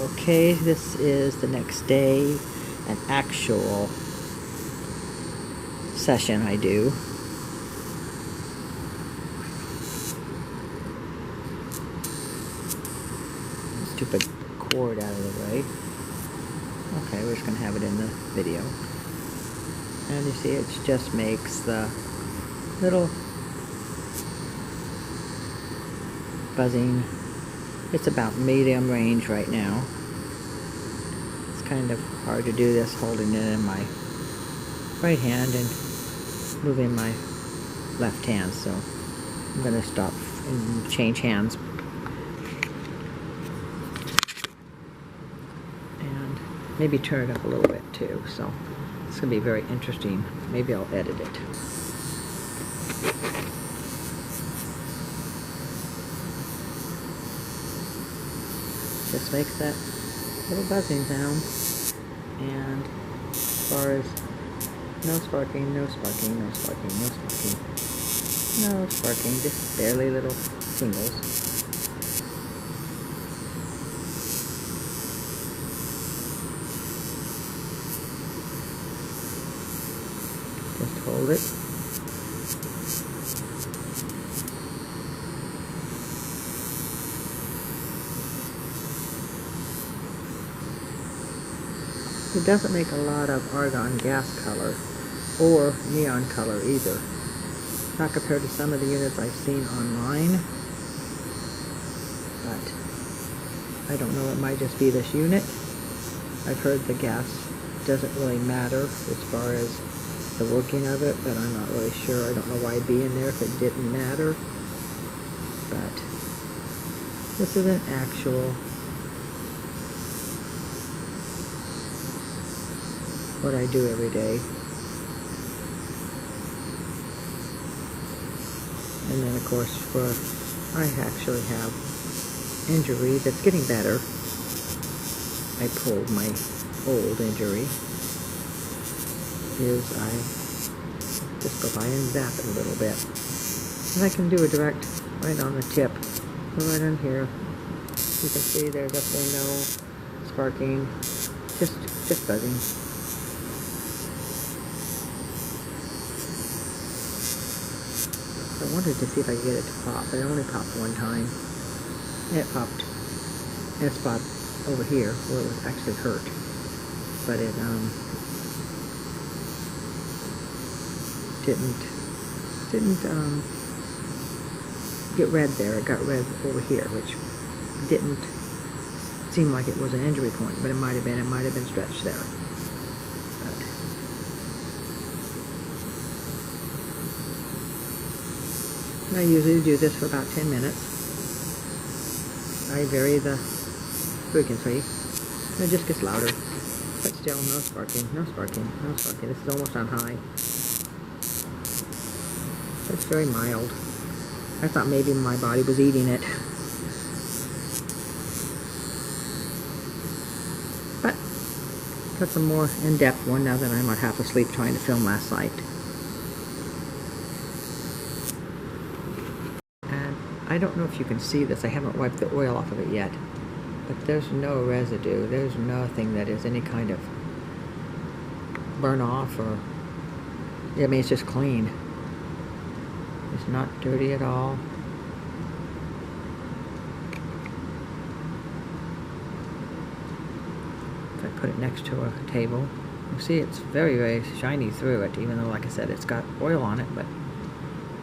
Okay, this is the next day, an actual session I do. Stupid cord out of the way. Okay, we're just going to have it in the video. And you see it just makes the little buzzing. It's about medium range right now. It's kind of hard to do this holding it in my right hand and moving my left hand, so I'm going to stop and change hands. And maybe turn it up a little bit too, so it's going to be very interesting. Maybe I'll edit it. Just makes that little buzzing sound. And as far as no sparking, no sparking, no sparking, no sparking, no sparking, just barely little singles. Just hold it. It doesn't make a lot of argon gas color or neon color either. Not compared to some of the units I've seen online. But I don't know, it might just be this unit. I've heard the gas doesn't really matter as far as the working of it, but I'm not really sure. I don't know why it'd be in there if it didn't matter. But this is an actual what I do every day. And then of course where I actually have injury that's getting better. I pulled my old injury. Is I just go by and zap it a little bit. And I can do a direct right on the tip. So right on here. You can see there's definitely no sparking. Just buzzing. I wanted to see if I could get it to pop, but it only popped one time. And it popped in a spot over here where it was actually hurt. But it didn't get red there. It got red over here, which didn't seem like it was an injury point, but it might have been stretched there. I usually do this for about 10 minutes. I vary the frequency. It just gets louder. But still, no sparking, no sparking, no sparking. This is almost on high. It's very mild. I thought maybe my body was eating it. But, got some more in-depth one now that I'm about half asleep trying to film last night. I don't know if you can see this. I haven't wiped the oil off of it yet. But there's no residue. There's nothing that is any kind of burn off or... I mean, it's just clean. It's not dirty at all. If I put it next to a table, you see it's very, very shiny through it, even though, like I said, it's got oil on it, but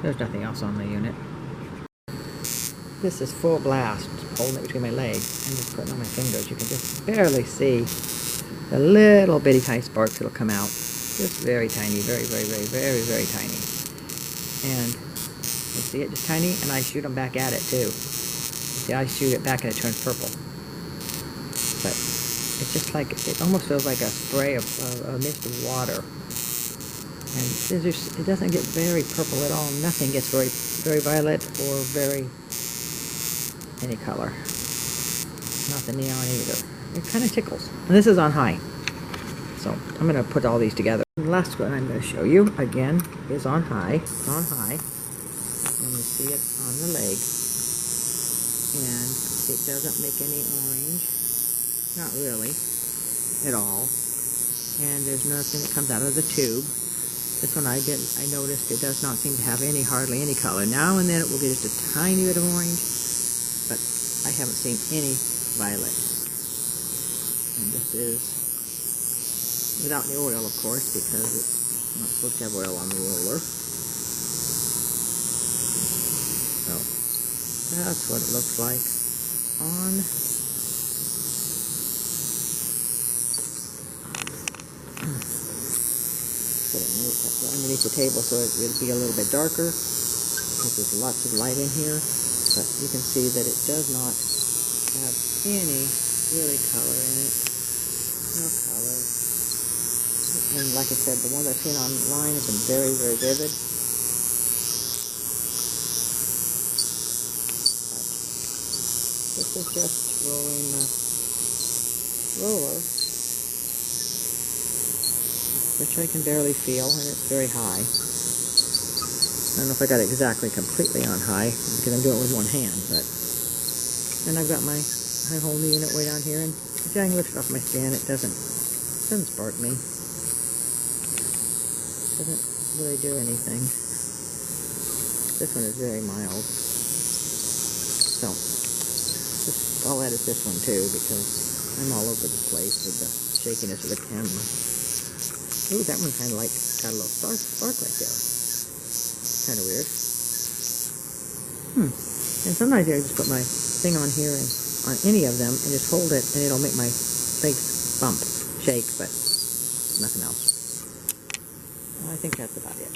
there's nothing else on the unit. This is full blast, holding it between my legs and just putting on my fingers. You can just barely see the little bitty tiny sparks that'll come out. Just very tiny, very, very, very, very, very tiny. And you see it just tiny, and I shoot them back at it too. See, I shoot it back and it turns purple. But it's just like, it almost feels like a spray of a mist of water. And it doesn't get very purple at all. Nothing gets very, very violet or very any color. Not the neon either. It kind of tickles. And this is on high. So I'm going to put all these together. The last one I'm going to show you, again, is on high. It's on high. And you see it on the leg. And it doesn't make any orange. Not really, at all. And there's nothing that comes out of the tube. This one I noticed it does not seem to have hardly any color. Now and then it will get just a tiny bit of orange, but I haven't seen any violet. And this is without the oil, of course, because it's not supposed to have oil on the roller. So that's what it looks like on. Put it underneath the table so it will be a little bit darker, because there's lots of light in here. But you can see that it does not have any really color in it. No color. And like I said, the ones I've seen online have been very, very vivid. But this is just rolling the roller, which I can barely feel, and it's very high. I don't know if I got it exactly completely on high, because I'm doing it with one hand, but... And I've got my whole new unit way down here, and if I can lift it off my stand, it doesn't spark me. Doesn't really do anything. This one is very mild. So, I'll edit this one too, because I'm all over the place with the shakiness of the camera. Ooh, that one kind of got a little spark right there. Kind of weird. And sometimes I just put my thing on here and on any of them and just hold it, and it'll make my legs bump, shake, but nothing else. Well, I think that's about it.